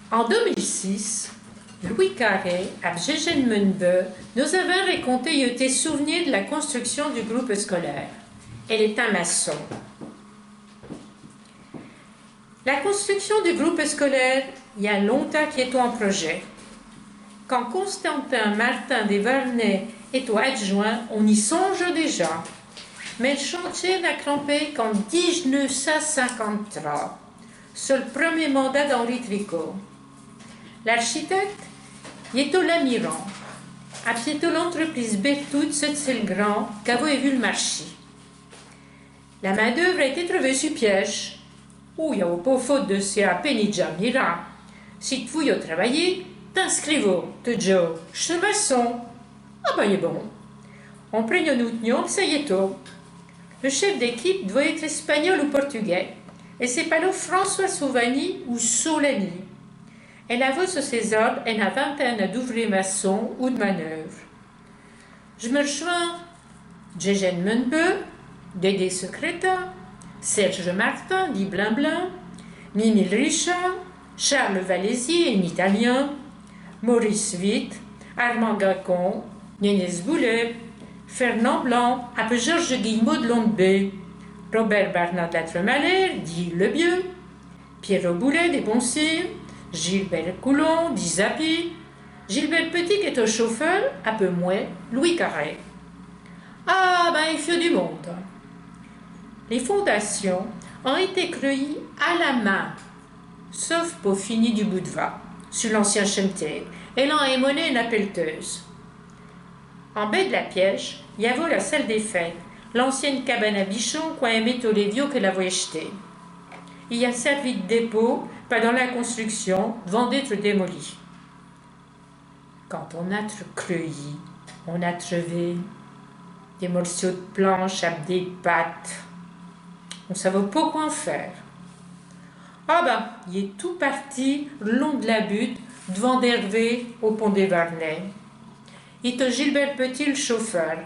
En 2006, Louis Carré, à Bjejen-Menbe, nous avait raconté tes souvenirs de la construction du groupe scolaire. Elle est un maçon. La construction du groupe scolaire, il y a longtemps qu'il est en projet. Quand Constantin Martin des Varnais est au adjoint, on y songe déjà. Mais le chantier n'a crampé qu'en 1953, sur le premier mandat d'Henri Tricot. L'architecte, il est au Lamiran, à pied de l'entreprise Berthoud Setzelgrand, qu'avait vu le marché. La main-d'œuvre a été trouvée sur piège. Ou il n'y a pas faute de CAP ni de Jamira. Si tu veux travailler, t'inscrivez, te Joe, je suis maçon. Ah ben, il est bon. On prend nous tenions, ça y est tout. Le chef d'équipe doit être espagnol ou portugais. Et c'est pas là François Sauvani ou Solani. Elle a vu sur ses ordres une vingtaine d'ouvriers maçons ou de manœuvres. Je me rejoins Djejen Menbe, Dédé Secréta, Serge Martin, dit Blin-Blin, Mimi Richard, Charles Valésier, un Italien, Maurice Witt, Armand Gacon, Nénès Boulet, Fernand Blanc, un peu Georges Guillemot de Londebé, Robert Barnard de la Tremalère, dit Lebieux, Pierrot Boulet des Poncires, Gilbert Coulon, dit Zapi, Gilbert Petit qui est au chauffeur, un peu moins, Louis Carré. Ah, ben il faut du monde. Les fondations ont été créées à la main, sauf pour finir du bout de va, sur l'ancien chantier, et l'on a émoné une appelleteuse. En baie de la Piège, il y avait la salle des fêtes, l'ancienne cabane à bichon qu'on aimait tous les vieux que l'avait acheté. Il y a servi de dépôt, pendant la construction, devant d'être démoli. Quand on a cueilli, on a trouvé des morceaux de planches avec des pattes. On ne savait pas quoi en faire. Ah ben, il est tout parti le long de la butte, devant d'Hervé, au pont des Varnais. Il est Gilbert Petit, le chauffeur.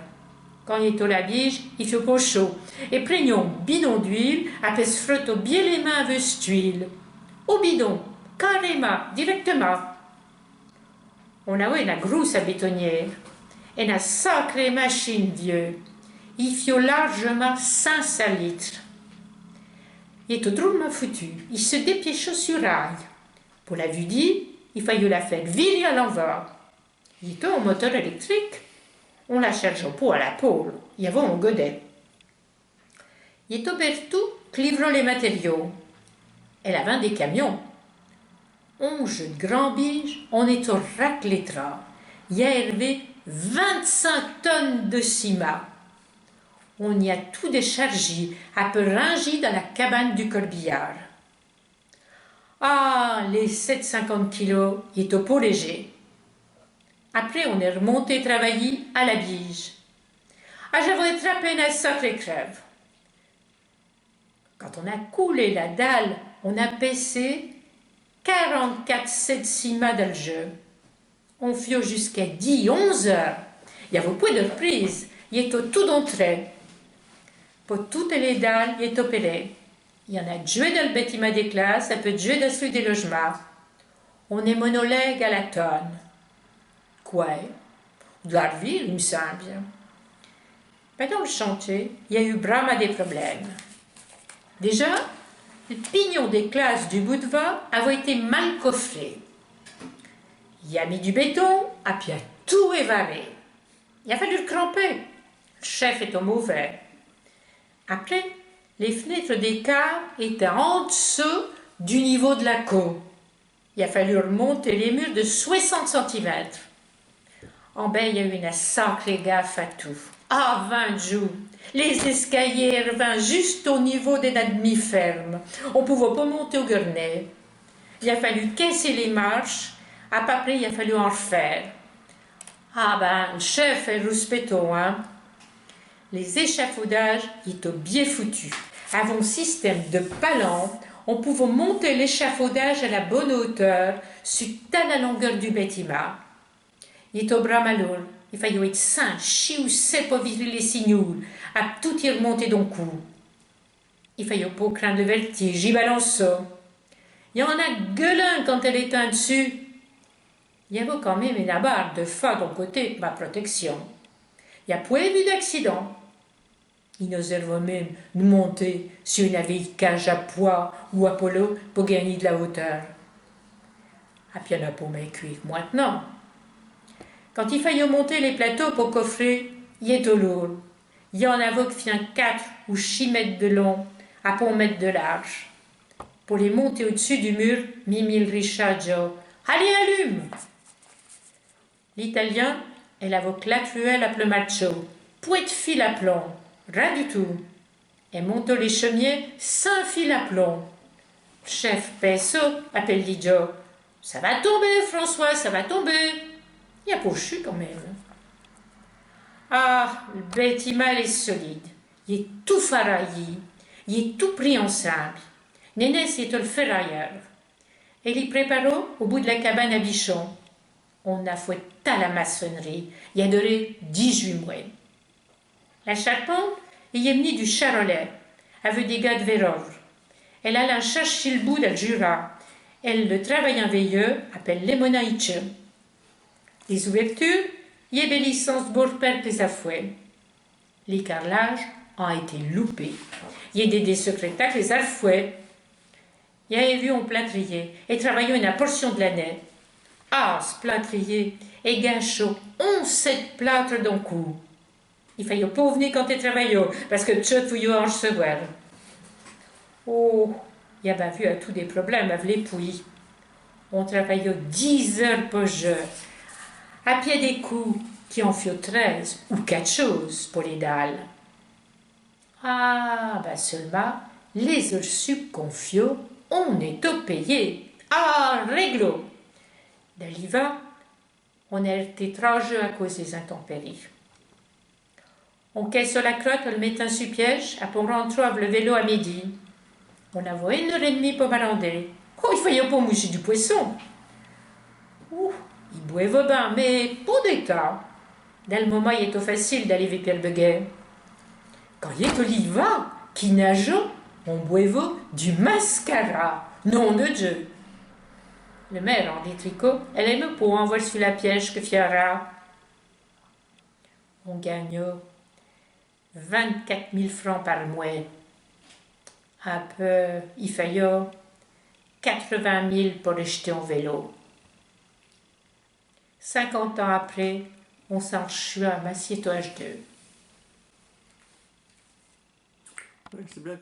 Quand il est au labige, il fait pas chaud. Et prenons bidon d'huile, après se frotter bien les mains avec cette huile. Au bidon, carrément, directement. On a eu une grosse bétonnière, et une sacrée machine vieux. Il faut largement 500 litres. Il est drôlement foutu. Il se dépêche sur rail. Pour la vue dit, il fallait la faire virer à l'envers. Il était en moteur électrique. On la charge au pot à la pôle. Il y avait un godet. Il est au Berthoud qui livre les matériaux. Elle avait des camions. 11 grands biges, on est au raclétra. Il y a élevé 25 tonnes de ciment. On y a tout déchargé, un peu rangé dans la cabane du corbillard. Ah, les 750 kilos, il est au pot léger. Après, on est remonté travailler à la Bige. Ah, j'avais attrapé une sacrée crève. Quand on a coulé la dalle, on a baissé 44 sets de ciment dans le jeu. On fit jusqu'à 10-11 heures. Il y avait pas de reprise. Il était tout d'entrée. Pour toutes les dalles, il est opéré. Il y en a joué dans le bâtiment des classes, ça peut jouer dans celui des logements. On est monologue à la tonne. Quoi? De la ville, il me semble. Pendant le chantier, il y a eu vraiment des problèmes. Déjà, le pignon des classes du bout de va avait été mal coffré. Il a mis du béton, et puis a tout évaré. Il a fallu le cramper. Le chef est au mauvais. Après, les fenêtres des caves étaient en dessous du niveau de la cour. Il a fallu remonter les murs de 60 cm. En bas, il y a eu une sacrée gaffe à tout. Ah, 20 jours. Les escaliers revinrent juste au niveau des demi-fermes. On ne pouvait pas monter au gurney. Il a fallu casser les marches. Après, il a fallu en refaire. Ah ben, le chef est rouspéto, hein. Les échafaudages étaient bien foutus. Avec un système de palans, on pouvait monter l'échafaudage à la bonne hauteur sur toute la longueur du bâtiment. Il était au bras malour. Il fallait être 5, 6 ou 7 pour virer les signaux, à tout y remonter d'un coup. Il fallait pas craindre le vertige, y balance ça. Il y en a gueulin quand elle est en dessus. Il y avait quand même une barre de fa d'un côté de ma protection. Il n'y a pas eu d'accident. Il nous avait même de monter sur une vieille cage à poids ou à polo pour gagner de la hauteur. Ah, puis il y en a pour mes cuivres maintenant. Quand il fallait monter les plateaux pour coffrer, il est au lourd. Il y en a qui font 4 ou 6 mètres de long à pour mètres de large. Pour les monter au-dessus du mur, Mimi le Richard Joe. Allez, allume! L'italien, elle avoque la truelle à macho. Pouet de fil à plomb. Rien du tout. Et monte les chemiers sans fil à plomb. Chef Pesso, appelle Joe. Ça va tomber, François, ça va tomber. Il y a pas chu quand même. Ah, le bâtiment est solide. Il est tout faraillé. Il est tout pris ensemble. Nénès est le ferrailleur. Et il prépare au bout de la cabane à Bichon. On a fait à la maçonnerie. Il a duré 18 mois. La charpente, il est venu du Charolais, avec des gars de Vérovre. Elle a la chercher le bout del Jura. Elle le travaille en veilleux, appelle les Monaïche. Les ouvertures, il y a des licences Bourpère et Afouet. Les carrelages ont été loupés. Il y a des secrétaires les Afouet. Il y a vu un plâtrier et travaillé une portion de l'année. Ah, ce plâtrier est gâchot, 11 plâtres d'un coup. Il fallait pas venir quand tu travaillais, parce que tu fouillais en recevoir. Oh, il y a vu à tous des problèmes avec les pouilles. On travaillait 10 heures par jour, à pied des coups qui en furent 13 ou 4 choses pour les dalles. Ah, seulement, les heures sup qu'on fit, on est au payé. Ah, réglo! De l'hiver, on a été trageux à cause des intempéries. On caisse sur la crotte, on le met sur piège, après on rentre avec le vélo à midi. On avait 1 heure et demie pour marander. Oh, il fallait pas moucher du poisson. Ouh, il boivent bien, mais pour des cas. Dans le moment, il est facile d'aller vers Pierre Beguet. Quand il est au l'hiver, qui nage, on boive du mascara. Nom de Dieu. Le maire en des tricots, elle aime pour envoyer sur la piège que fiera. On gagne 24 000 francs par mois. Après, il fallait 80 000 pour acheter un vélo. 50 ans après, on s'en chue à Massieto H2. Oui, c'est bien.